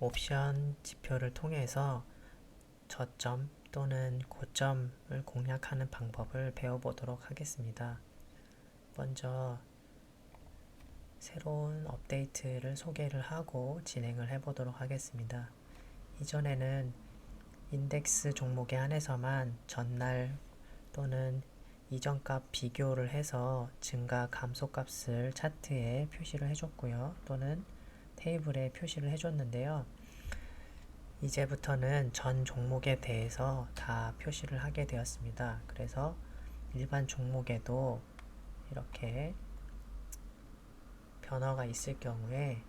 옵션 지표를 통해서 저점 또는 고점을 공략하는 방법을 배워보도록 하겠습니다. 먼저 새로운 업데이트를 소개를 하고 진행을 해보도록 하겠습니다. 이전에는 인덱스 종목에 한해서만 전날 또는 이전값 비교를 해서 증가 감소 값을 차트에 표시를 해줬고요. 또는 테이블에 표시를 해줬는데요. 이제부터는 전 종목에 대해서 다 표시를 하게 되었습니다. 그래서 일반 종목에도 이렇게 변화가 있을 경우에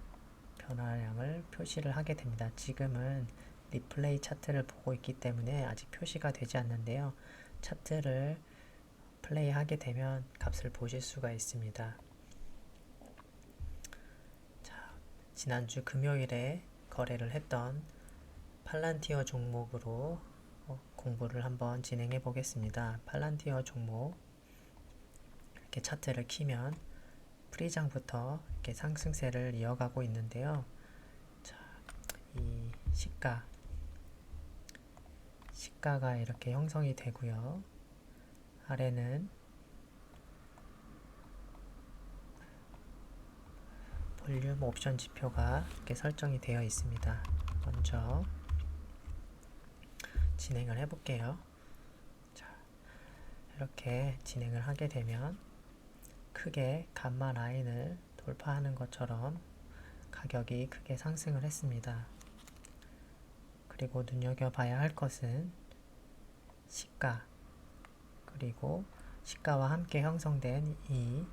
변화량을 표시를 하게 됩니다. 지금은 리플레이 차트를 보고 있기 때문에 아직 표시가 되지 않는데요. 차트를 플레이하게 되면 값을 보실 수가 있습니다. 자, 지난주 금요일에 거래를 했던 팔란티어 종목으로 공부를 한번 진행해 보겠습니다. 팔란티어 종목 이렇게 차트를 키면 프리장부터 이렇게 상승세를 이어가고 있는데요. 자, 이 시가가 이렇게 형성이 되고요. 아래는 볼륨 옵션 지표가 이렇게 설정이 되어 있습니다. 먼저 진행을 해볼게요. 자, 이렇게 진행을 하게 되면 크게 감마 라인을 돌파하는 것처럼 가격이 크게 상승을 했습니다. 그리고 눈여겨봐야 할 것은 시가, 그리고 시가와 함께 형성된 이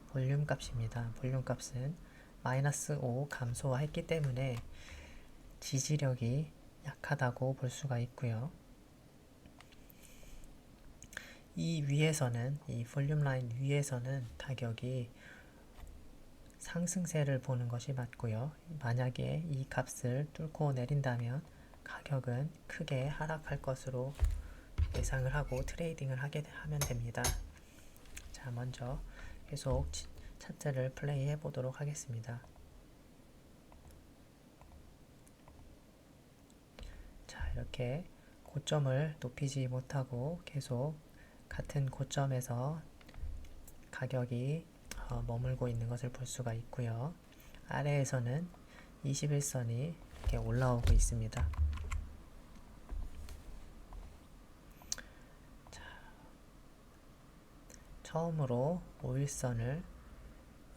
볼륨 값입니다. 볼륨 값은 마이너스 5 감소했기 때문에 지지력이 약하다고 볼 수가 있고요. 이 위에서는, 이 볼륨 라인 위에서는 가격이 상승세를 보는 것이 맞고요. 만약에 이 값을 뚫고 내린다면 가격은 크게 하락할 것으로 예상을 하고 트레이딩을 하면 됩니다. 자, 먼저 계속 차트를 플레이 해 보도록 하겠습니다. 자, 이렇게 고점을 높이지 못하고 계속 같은 고점에서 가격이 머물고 있는 것을 볼 수가 있고요. 아래에서는 21선이 이렇게 올라오고 있습니다. 자, 처음으로 5일선을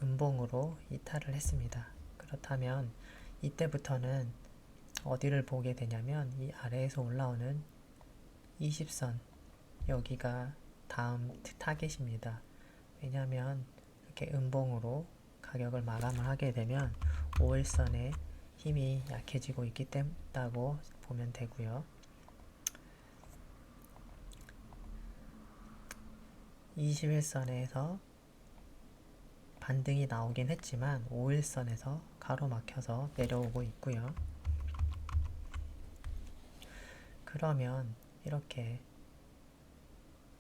음봉으로 이탈을 했습니다. 그렇다면 이때부터는 어디를 보게 되냐면 이 아래에서 올라오는 20선, 여기가 다음 타겟입니다. 왜냐하면 이렇게 음봉으로 가격을 마감을 하게 되면 5일선의 힘이 약해지고 있기 때문이라고 보면 되고요. 21선에서 반등이 나오긴 했지만 5일선에서 가로막혀서 내려오고 있고요. 그러면 이렇게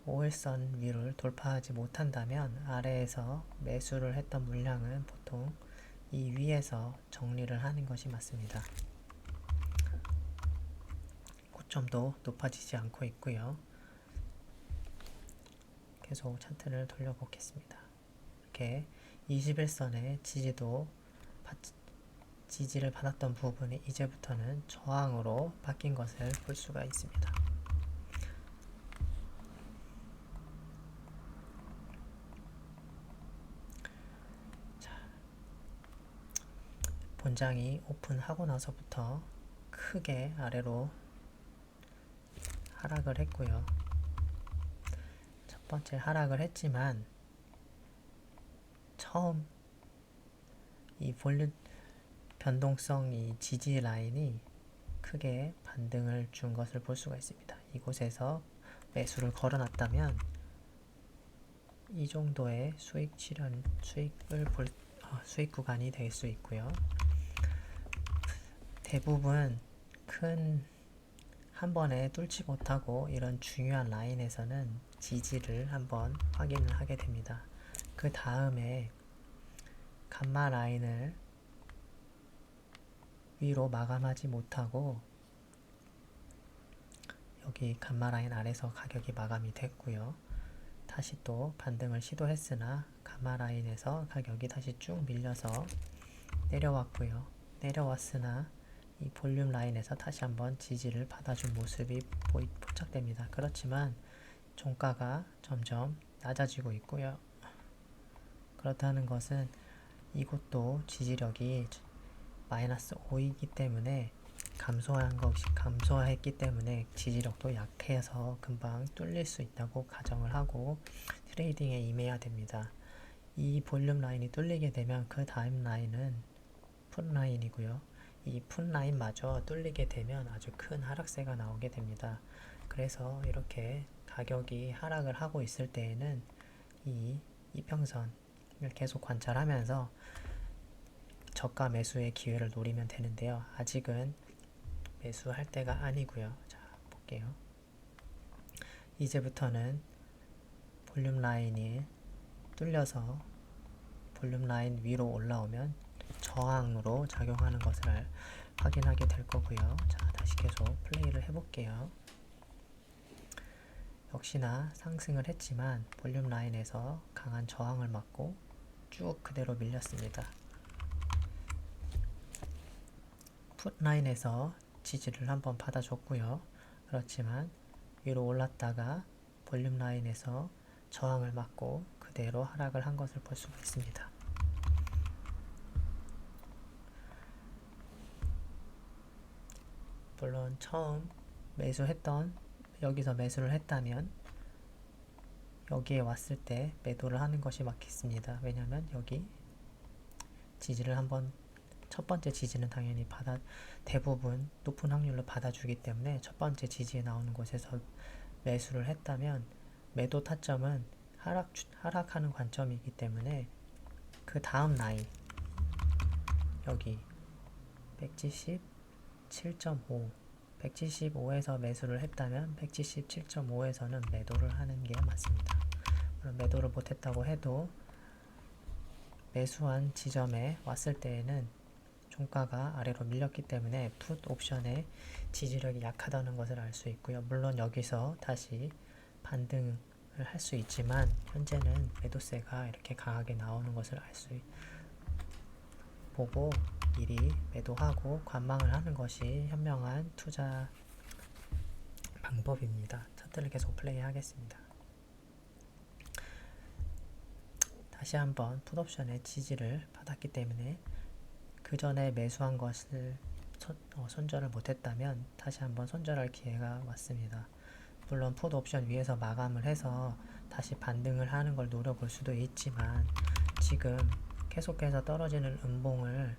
5일선 위를 돌파하지 못한다면 아래에서 매수를 했던 물량은 보통 이 위에서 정리를 하는 것이 맞습니다. 고점도 높아지지 않고 있고요. 계속 차트를 돌려보겠습니다. 이렇게 21선의 지지를 받았던 부분이 이제부터는 저항으로 바뀐 것을 볼 수가 있습니다. 본장이 오픈하고 나서부터 크게 아래로 하락을 했고요. 첫 번째 하락을 했지만 처음 이 볼륨 변동성 이 지지 라인이 크게 반등을 준 것을 볼 수가 있습니다. 이곳에서 매수를 걸어놨다면 이 정도의 수익 구간이 될 수 있고요. 대부분 한 번에 뚫지 못하고 이런 중요한 라인에서는 지지를 한번 확인을 하게 됩니다. 그 다음에 감마 라인을 위로 마감하지 못하고 여기 감마라인 아래서 가격이 마감이 됐고요. 다시 또 반등을 시도했으나 감마라인에서 가격이 다시 쭉 밀려서 내려왔고요. 내려왔으나 이 볼륨 라인에서 다시 한번 지지를 받아준 모습이 포착됩니다. 그렇지만 종가가 점점 낮아지고 있고요. 그렇다는 것은 이곳도 지지력이 마이너스 5이기 때문에 감소했기 때문에 지지력도 약해서 금방 뚫릴 수 있다고 가정을 하고 트레이딩에 임해야 됩니다. 이 볼륨 라인이 뚫리게 되면 그 다음 라인은 풋 라인이고요. 이 풋 라인마저 뚫리게 되면 아주 큰 하락세가 나오게 됩니다. 그래서 이렇게 가격이 하락을 하고 있을 때에는 이 이평선을 계속 관찰하면서 저가 매수의 기회를 노리면 되는데요. 아직은 매수할 때가 아니고요. 자, 볼게요. 이제부터는 볼륨 라인이 뚫려서 볼륨 라인 위로 올라오면 저항으로 작용하는 것을 확인하게 될 거고요. 자, 다시 계속 플레이를 해볼게요. 역시나 상승을 했지만 볼륨 라인에서 강한 저항을 맞고 쭉 그대로 밀렸습니다. 풋 라인에서 지지를 한번 받아줬고요. 그렇지만 위로 올랐다가 볼륨 라인에서 저항을 맞고 그대로 하락을 한 것을 볼 수가 있습니다. 물론 처음 여기서 매수를 했다면 여기에 왔을 때 매도를 하는 것이 맞겠습니다. 왜냐하면 여기 지지를 한번 첫 번째 지지는 당연히 대부분 높은 확률로 받아주기 때문에 첫 번째 지지에 나오는 곳에서 매수를 했다면 매도 타점은 하락하는 관점이기 때문에 그 다음 라인 여기 177.5 175에서 매수를 했다면 177.5에서는 매도를 하는 게 맞습니다. 물론 매도를 못했다고 해도 매수한 지점에 왔을 때에는 종가가 아래로 밀렸기 때문에 풋 옵션의 지지력이 약하다는 것을 알 수 있고요. 물론 여기서 다시 반등을 할 수 있지만 현재는 매도세가 이렇게 강하게 나오는 것을 보고 미리 매도하고 관망을 하는 것이 현명한 투자 방법입니다. 차트를 계속 플레이 하겠습니다. 다시 한번 풋옵션의 지지를 받았기 때문에 그 전에 매수한 것을 손절을 못했다면 다시 한번 손절할 기회가 왔습니다. 물론 풋옵션 위에서 마감을 해서 다시 반등을 하는 걸 노려볼 수도 있지만 지금 계속해서 떨어지는 음봉을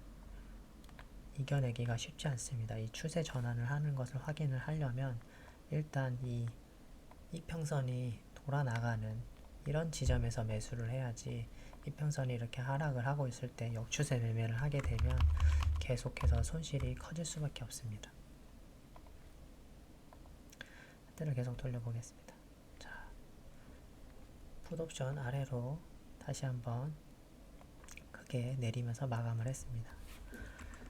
이겨내기가 쉽지 않습니다. 이 추세 전환을 하는 것을 확인을 하려면 일단 이 이평선이 돌아나가는 이런 지점에서 매수를 해야지 이평선이 이렇게 하락을 하고 있을 때 역추세 매매를 하게 되면 계속해서 손실이 커질 수밖에 없습니다. 차트를 계속 돌려보겠습니다. 자, 풋옵션 아래로 다시 한번 크게 내리면서 마감을 했습니다.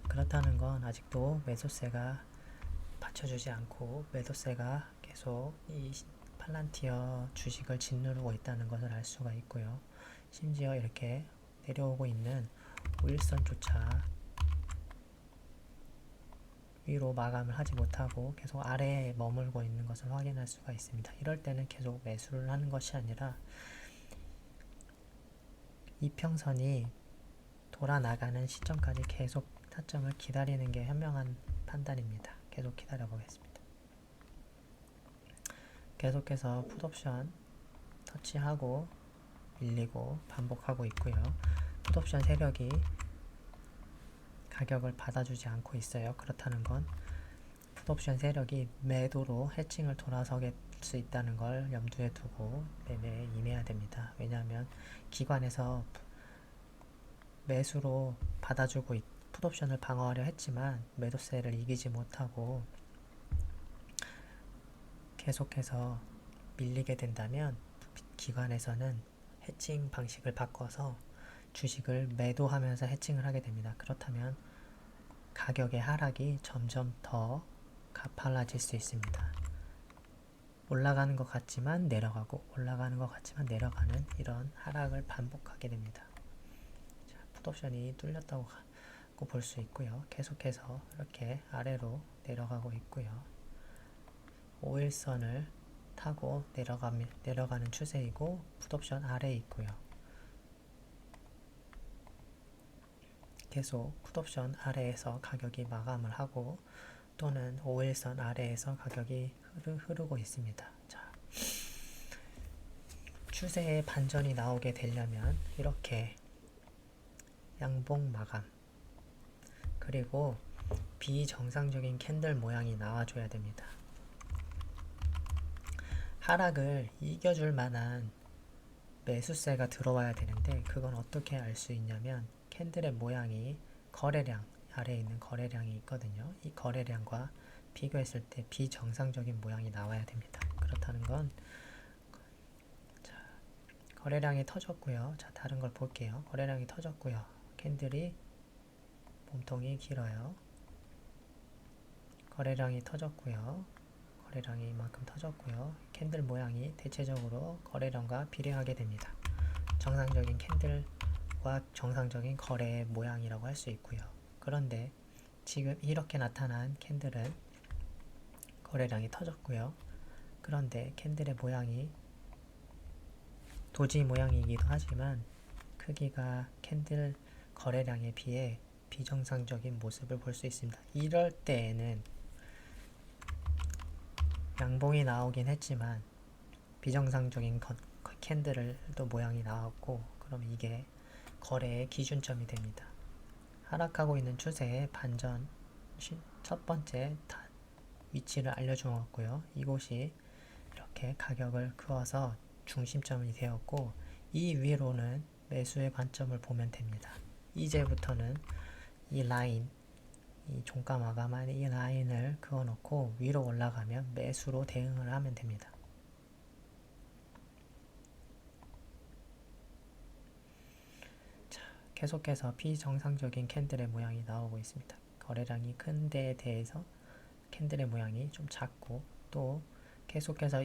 그렇다는 건 아직도 매도세가 받쳐주지 않고 매도세가 계속 이 팔란티어 주식을 짓누르고 있다는 것을 알 수가 있고요. 심지어 이렇게 내려오고 있는 5일선조차 위로 마감을 하지 못하고 계속 아래에 머물고 있는 것을 확인할 수가 있습니다. 이럴 때는 계속 매수를 하는 것이 아니라 이평선이 돌아나가는 시점까지 계속 타점을 기다리는 게 현명한 판단입니다. 계속 기다려 보겠습니다. 계속해서 풋옵션 터치하고 밀리고 반복하고 있고요. 풋옵션 세력이 가격을 받아주지 않고 있어요. 그렇다는 건 풋옵션 세력이 매도로 해칭을 돌아서게 수 있다는 걸 염두에 두고 매매에 임해야 됩니다. 왜냐하면 기관에서 매수로 받아주고 풋옵션을 방어하려 했지만 매도세를 이기지 못하고 계속해서 밀리게 된다면 기관에서는 해칭 방식을 바꿔서 주식을 매도하면서 해칭을 하게 됩니다. 그렇다면 가격의 하락이 점점 더 가팔라질 수 있습니다. 올라가는 것 같지만 내려가고 올라가는 것 같지만 내려가는 이런 하락을 반복하게 됩니다. 자, 풋옵션이 뚫렸다고 볼 수 있고요. 계속해서 이렇게 아래로 내려가고 있고요. 5일선을 타고 내려가는 추세이고 풋옵션 아래에 있고요. 계속 풋옵션 아래에서 가격이 마감을 하고 또는 5일선 아래에서 가격이 흐르고 있습니다. 자, 추세의 반전이 나오게 되려면 이렇게 양봉 마감 그리고 비정상적인 캔들 모양이 나와줘야 됩니다. 하락을 이겨줄 만한 매수세가 들어와야 되는데 그건 어떻게 알 수 있냐면 캔들의 모양이 거래량 아래에 있는 거래량이 있거든요. 이 거래량과 비교했을 때 비정상적인 모양이 나와야 됩니다. 그렇다는 건 자, 거래량이 터졌고요. 자, 다른 걸 볼게요. 거래량이 터졌고요. 캔들이 몸통이 길어요. 거래량이 터졌고요. 거래량이 이만큼 터졌고요. 캔들 모양이 대체적으로 거래량과 비례하게 됩니다. 정상적인 캔들과 정상적인 거래의 모양이라고 할 수 있고요. 그런데 지금 이렇게 나타난 캔들은 거래량이 터졌고요. 그런데 캔들의 모양이 도지 모양이기도 하지만 크기가 캔들 거래량에 비해 비정상적인 모습을 볼 수 있습니다. 이럴 때에는 양봉이 나오긴 했지만 비정상적인 캔들도 모양이 나왔고 그럼 이게 거래의 기준점이 됩니다. 하락하고 있는 추세의 반전 첫 번째 위치를 알려주었고요. 이곳이 이렇게 가격을 그어서 중심점이 되었고 이 위로는 매수의 관점을 보면 됩니다. 이제부터는 이 라인 이 종가 마감한 이 라인을 그어놓고 위로 올라가면 매수로 대응을 하면 됩니다. 자, 계속해서 비정상적인 캔들의 모양이 나오고 있습니다. 거래량이 큰 데에 대해서 캔들의 모양이 좀 작고 또 계속해서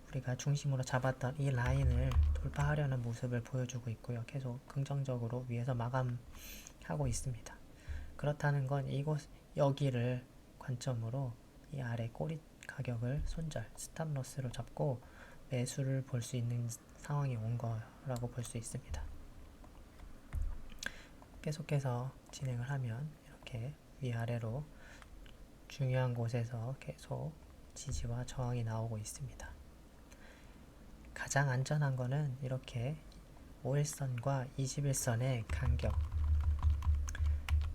우리가 중심으로 잡았던 이 라인을 돌파하려는 모습을 보여주고 있고요. 계속 긍정적으로 위에서 마감하고 있습니다. 그렇다는 건 여기를 관점으로 이 아래 꼬리 가격을 손절, 스탑로스로 잡고 매수를 볼 수 있는 상황이 온 거라고 볼 수 있습니다. 계속해서 진행을 하면 이렇게 위아래로 중요한 곳에서 계속 지지와 저항이 나오고 있습니다. 가장 안전한 거는 이렇게 5일선과 21선의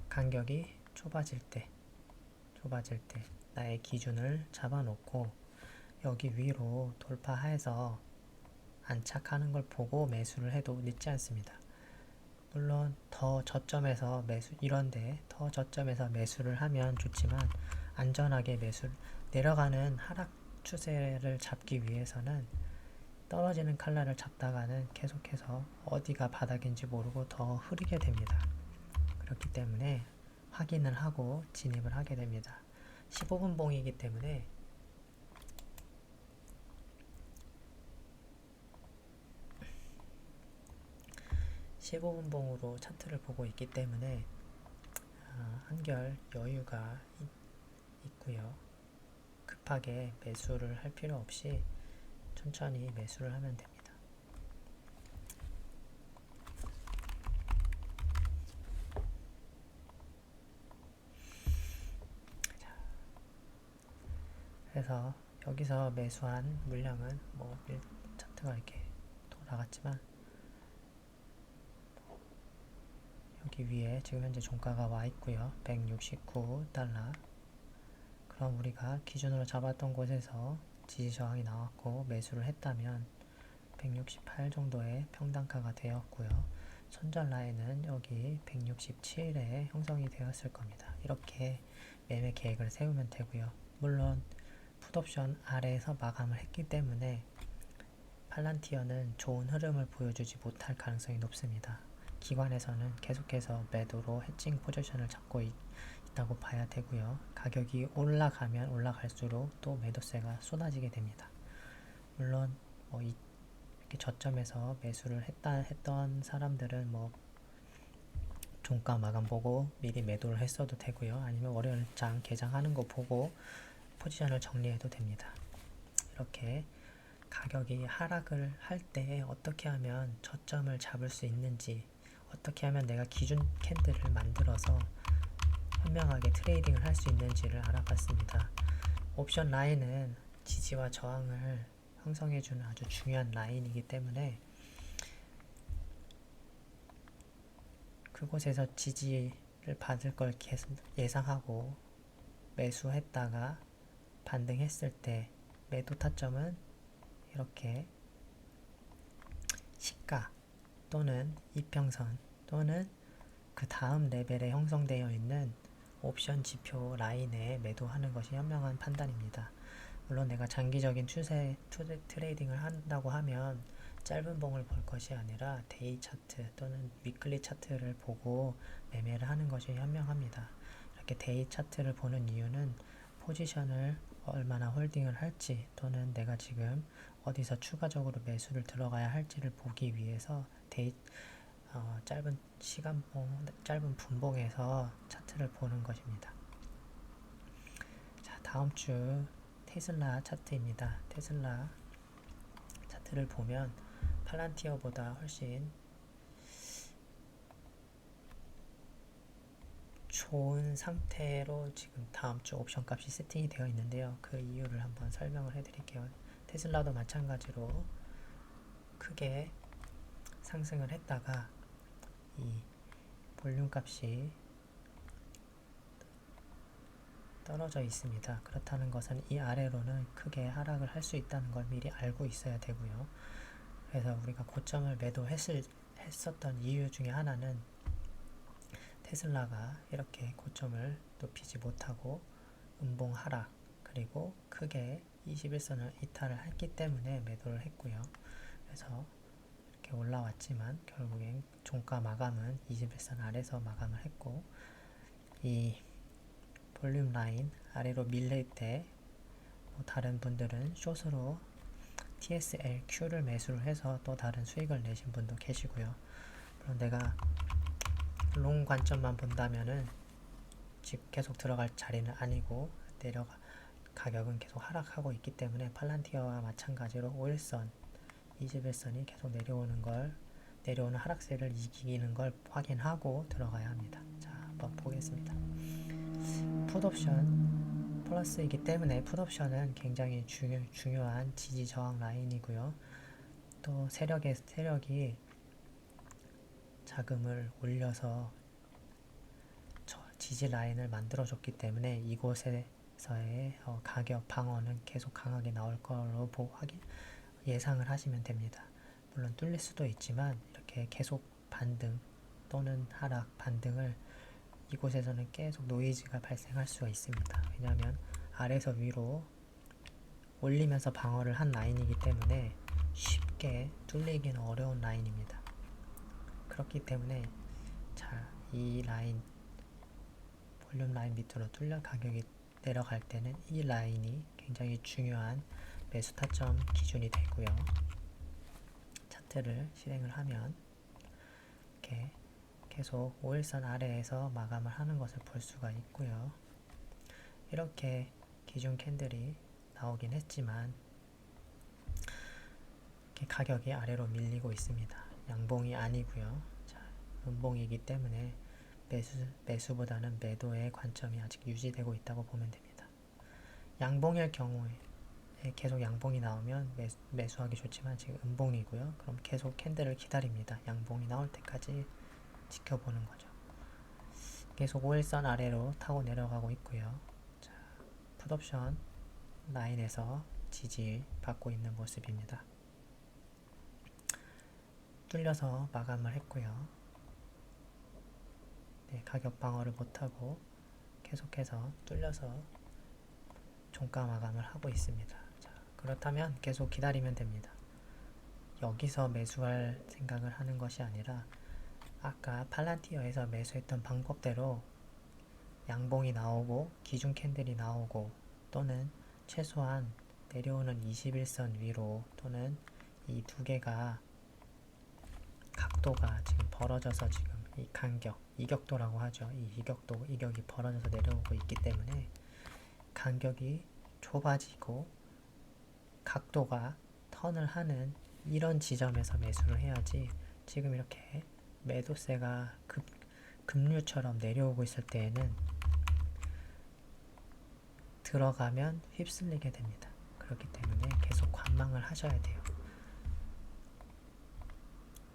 간격이 좁아질 때 나의 기준을 잡아놓고 여기 위로 돌파해서 안착하는 걸 보고 매수를 해도 늦지 않습니다. 물론 더 저점에서 이런데 더 저점에서 매수를 하면 좋지만 안전하게 내려가는 하락 추세를 잡기 위해서는 떨어지는 칼날을 잡다가는 계속해서 어디가 바닥인지 모르고 더 흐르게 됩니다. 그렇기 때문에 확인을 하고 진입을 하게 됩니다. 15분 봉이기 때문에 으로 차트를 보고 있기 때문에 한결 여유가 있고요. 급하게 매수를 할 필요 없이 천천히 매수를 하면 됩니다. 그래서 여기서 매수한 물량은 차트가 이렇게 돌아갔지만 여기 위에 지금 현재 종가가 와 있고요. 169달러. 그럼 우리가 기준으로 잡았던 곳에서 지지 저항이 나왔고 매수를 했다면 168 정도의 평단가가 되었고요. 손절 라인은 여기 167에 형성이 되었을 겁니다. 이렇게 매매 계획을 세우면 되고요. 물론 풋옵션 아래에서 마감을 했기 때문에 팔란티어는 좋은 흐름을 보여주지 못할 가능성이 높습니다. 기관에서는 계속해서 매도로 해칭 포지션을 잡고 있다고 봐야 되고요. 가격이 올라가면 올라갈수록 또 매도세가 쏟아지게 됩니다. 물론 뭐 이렇게 저점에서 매수를 했던 사람들은 뭐 종가 마감 보고 미리 매도를 했어도 되고요. 아니면 월요일장 개장하는 거 보고 포지션을 정리해도 됩니다. 이렇게 가격이 하락을 할 때 어떻게 하면 저점을 잡을 수 있는지, 어떻게 하면 내가 기준 캔들을 만들어서 현명하게 트레이딩을 할 수 있는지를 알아봤습니다. 옵션 라인은 지지와 저항을 형성해주는 아주 중요한 라인이기 때문에 그곳에서 지지를 받을 걸 예상하고 매수했다가 반등했을 때 매도 타점은 이렇게 시가 또는 이평선 또는 그 다음 레벨에 형성되어 있는 옵션 지표 라인에 매도하는 것이 현명한 판단입니다. 물론 내가 장기적인 추세 트레이딩을 한다고 하면 짧은 봉을 볼 것이 아니라 데이 차트 또는 위클리 차트를 보고 매매를 하는 것이 현명합니다. 이렇게 데이 차트를 보는 이유는 포지션을 얼마나 홀딩을 할지 또는 내가 지금 어디서 추가적으로 매수를 들어가야 할지를 보기 위해서 짧은 시간봉, 짧은 분봉에서 차트를 보는 것입니다. 자, 다음 주 테슬라 차트입니다. 테슬라 차트를 보면 팔란티어보다 훨씬 좋은 상태로 지금 다음 주 옵션 값이 세팅이 되어 있는데요. 그 이유를 한번 설명을 해드릴게요. 테슬라도 마찬가지로 크게 상승을 했다가 이 볼륨 값이 떨어져 있습니다. 그렇다는 것은 이 아래로는 크게 하락을 할 수 있다는 걸 미리 알고 있어야 되고요. 그래서 우리가 고점을 매도했었던 이유 중에 하나는 테슬라가 이렇게 고점을 높이지 못하고 음봉 하락 그리고 크게 21선을 이탈을 했기 때문에 매도를 했고요. 그래서 이렇게 올라왔지만 결국엔 종가 마감은 21선 아래서 마감을 했고 이 볼륨 라인 아래로 밀릴 때 다른 분들은 숏으로 TSLQ를 매수를 해서 또 다른 수익을 내신 분도 계시고요. 물론 내가 롱 관점만 본다면은 지금 계속 들어갈 자리는 아니고 가격은 계속 하락하고 있기 때문에 팔란티어와 마찬가지로 5일선, 21선이 계속 내려오는 하락세를 이기는 걸 확인하고 들어가야 합니다. 자, 한번 보겠습니다. 풋옵션 플러스이기 때문에 풋옵션은 굉장히 중요한 지지 저항 라인이고요. 또 세력이 자금을 올려서 지지 라인을 만들어줬기 때문에 이곳에서의 가격 방어는 계속 강하게 나올 걸로 예상을 하시면 됩니다. 물론 뚫릴 수도 있지만 이렇게 계속 반등 또는 하락 반등을 이곳에서는 계속 노이즈가 발생할 수가 있습니다. 왜냐하면 아래에서 위로 올리면서 방어를 한 라인이기 때문에 쉽게 뚫리기는 어려운 라인입니다. 그렇기 때문에 이 라인 볼륨 라인 밑으로 뚫려 가격이 내려갈 때는 이 라인이 굉장히 중요한 매수 타점 기준이 되고요. 차트를 실행을 하면 이렇게 계속 5일선 아래에서 마감을 하는 것을 볼 수가 있고요. 이렇게 기준 캔들이 나오긴 했지만 이렇게 가격이 아래로 밀리고 있습니다. 양봉이 아니고요. 음봉이기 때문에 매수보다는 매도의 관점이 아직 유지되고 있다고 보면 됩니다. 양봉일 경우에 계속 양봉이 나오면 매수하기 좋지만 지금 음봉이고요. 그럼 계속 캔들을 기다립니다. 양봉이 나올 때까지 지켜보는 거죠. 계속 5일선 아래로 타고 내려가고 있고요. 자, 풋옵션 라인에서 지지 받고 있는 모습입니다. 뚫려서 마감을 했고요. 네, 가격 방어를 못하고 계속해서 뚫려서 종가 마감을 하고 있습니다. 자, 그렇다면 계속 기다리면 됩니다. 여기서 매수할 생각을 하는 것이 아니라 아까 팔란티어에서 매수했던 방법대로 양봉이 나오고 기준 캔들이 나오고 또는 최소한 내려오는 21선 위로 또는 이 두 개가 각도가 지금 벌어져서 지금 이 간격, 이격도라고 하죠. 이 이격도, 이격이 벌어져서 내려오고 있기 때문에 간격이 좁아지고 각도가 턴을 하는 이런 지점에서 매수를 해야지 지금 이렇게 매도세가 급류처럼 내려오고 있을 때에는 들어가면 휩쓸리게 됩니다. 그렇기 때문에 계속 관망을 하셔야 돼요.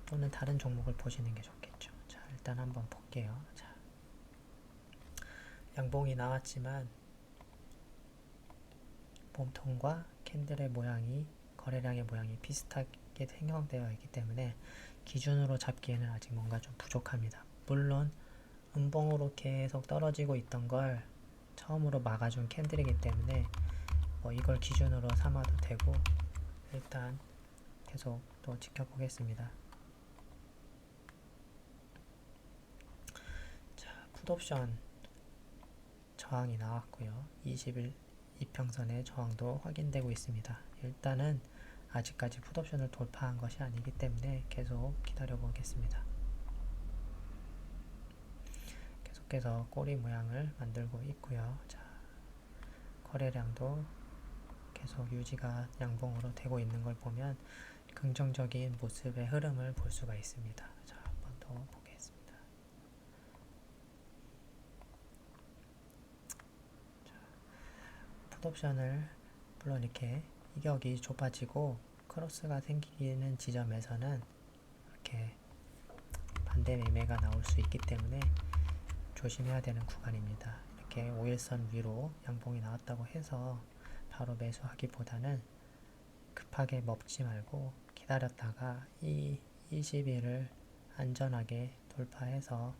또는 다른 종목을 보시는 게 좋겠죠. 자, 일단 한번 볼게요. 자, 양봉이 나왔지만 몸통과 캔들의 모양이 거래량의 모양이 비슷하게 형성되어 있기 때문에 기준으로 잡기에는 아직 뭔가 좀 부족합니다. 물론 음봉으로 계속 떨어지고 있던 걸 처음으로 막아준 캔들이기 때문에 이걸 기준으로 삼아도 되고 일단 계속 또 지켜보겠습니다. 자, 풋옵션 저항이 나왔고요. 20일 이평선의 저항도 확인되고 있습니다. 일단은 아직까지 풋옵션을 돌파한 것이 아니기 때문에 계속 기다려 보겠습니다. 계속해서 꼬리 모양을 만들고 있고요. 자, 거래량도 계속 유지가 양봉으로 되고 있는 걸 보면 긍정적인 모습의 흐름을 볼 수가 있습니다. 자, 한번 더 보겠습니다. 자, 풋옵션을 물론 이렇게 이격이 좁아지고 크로스가 생기는 지점에서는 이렇게 반대 매매가 나올 수 있기 때문에 조심해야 되는 구간입니다. 이렇게 5일선 위로 양봉이 나왔다고 해서 바로 매수하기보다는 급하게 먹지 말고 기다렸다가 이 20일을 안전하게 돌파해서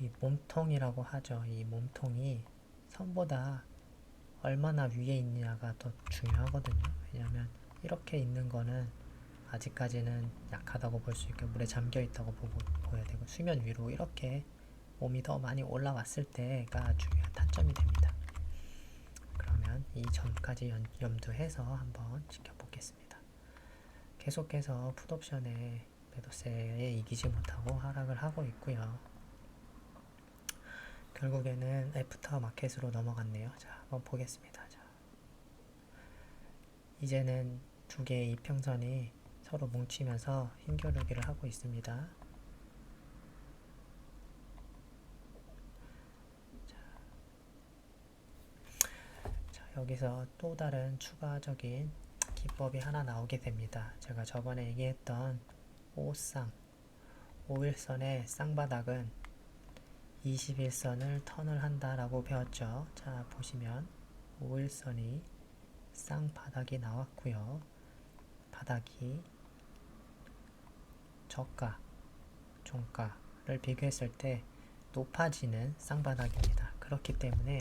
이 몸통이라고 하죠. 이 몸통이 선보다 얼마나 위에 있느냐가 더 중요하거든요. 왜냐하면 이렇게 있는 거는 아직까지는 약하다고 볼 수 있고 물에 잠겨 있다고 보여야 되고 수면 위로 이렇게 몸이 더 많이 올라왔을 때가 중요한 타점이 됩니다. 그러면 이 점까지 염두해서 한번 지켜보겠습니다. 계속해서 풋옵션의 매도세에 이기지 못하고 하락을 하고 있고요. 결국에는 애프터 마켓으로 넘어갔네요. 자, 한번 보겠습니다. 자, 이제는 두 개의 이평선이 서로 뭉치면서 힘겨루기를 하고 있습니다. 자, 여기서 또 다른 추가적인 기법이 하나 나오게 됩니다. 제가 저번에 얘기했던 5일선의 쌍바닥은 21선을 턴을 한다라고 배웠죠. 자, 보시면 5일선이 쌍바닥이 나왔고요. 바닥이 저가, 종가를 비교했을 때 높아지는 쌍바닥입니다. 그렇기 때문에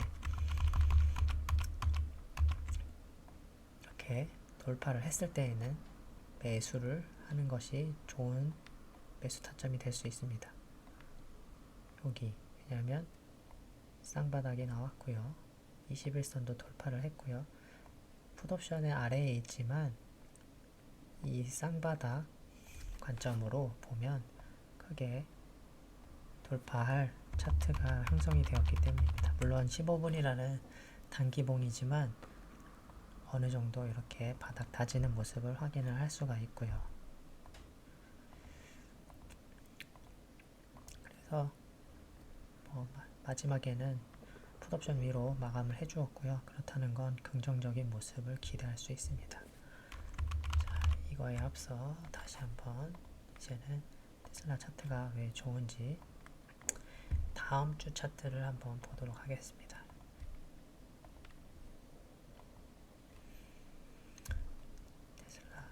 이렇게 돌파를 했을 때에는 매수를 하는 것이 좋은 매수 타점이 될 수 있습니다. 여기 왜냐하면 쌍바닥이 나왔고요. 21선도 돌파를 했고요. 풋옵션의 아래에 있지만 이 쌍바닥 관점으로 보면 크게 돌파할 차트가 형성이 되었기 때문입니다. 물론 15분이라는 단기봉이지만 어느 정도 이렇게 바닥 다지는 모습을 확인을 할 수가 있고요. 그래서 마지막에는 풋옵션 위로 마감을 해주었고요. 그렇다는 건 긍정적인 모습을 기대할 수 있습니다. 자, 이거에 앞서 다시 한번 이제는 테슬라 차트가 왜 좋은지 다음 주 차트를 한번 보도록 하겠습니다. 테슬라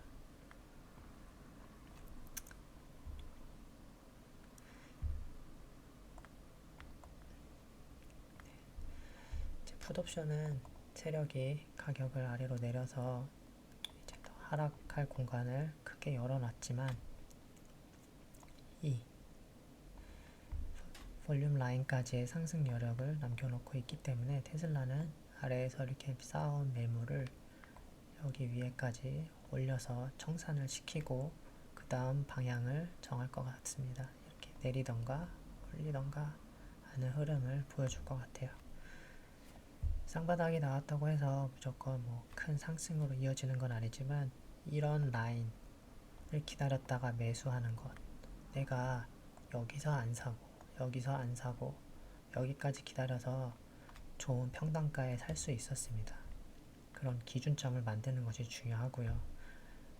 풋옵션은 세력이 가격을 아래로 내려서 이제 더 하락할 공간을 크게 열어놨지만 이 볼륨 라인까지의 상승 여력을 남겨놓고 있기 때문에 테슬라는 아래에서 이렇게 쌓아온 매물을 여기 위에까지 올려서 청산을 시키고 그 다음 방향을 정할 것 같습니다. 이렇게 내리던가 올리던가 하는 흐름을 보여줄 것 같아요. 쌍바닥이 나왔다고 해서 무조건 뭐 큰 상승으로 이어지는 건 아니지만 이런 라인을 기다렸다가 매수하는 것, 내가 여기서 안 사고 여기서 안 사고 여기까지 기다려서 좋은 평단가에 살 수 있었습니다. 그런 기준점을 만드는 것이 중요하고요.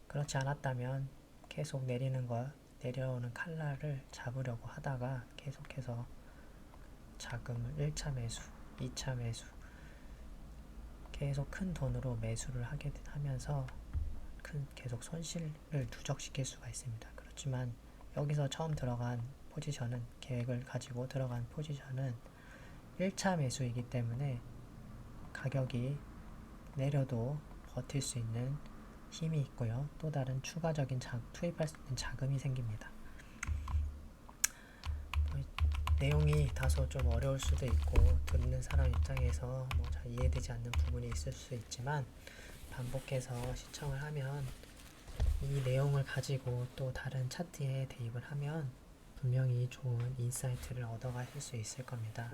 그렇지 않았다면 계속 내려오는 칼날을 잡으려고 하다가 계속해서 자금을 1차 매수, 2차 매수 계속 큰 돈으로 매수를 하게 하면서 계속 손실을 누적시킬 수가 있습니다. 그렇지만 여기서 처음 들어간 포지션은, 계획을 가지고 들어간 포지션은 1차 매수이기 때문에 가격이 내려도 버틸 수 있는 힘이 있고요. 또 다른 추가적인 투입할 수 있는 자금이 생깁니다. 내용이 다소 좀 어려울 수도 있고 듣는 사람 입장에서 잘 이해되지 않는 부분이 있을 수 있지만 반복해서 시청을 하면 이 내용을 가지고 또 다른 차트에 대입을 하면 분명히 좋은 인사이트를 얻어가실 수 있을 겁니다.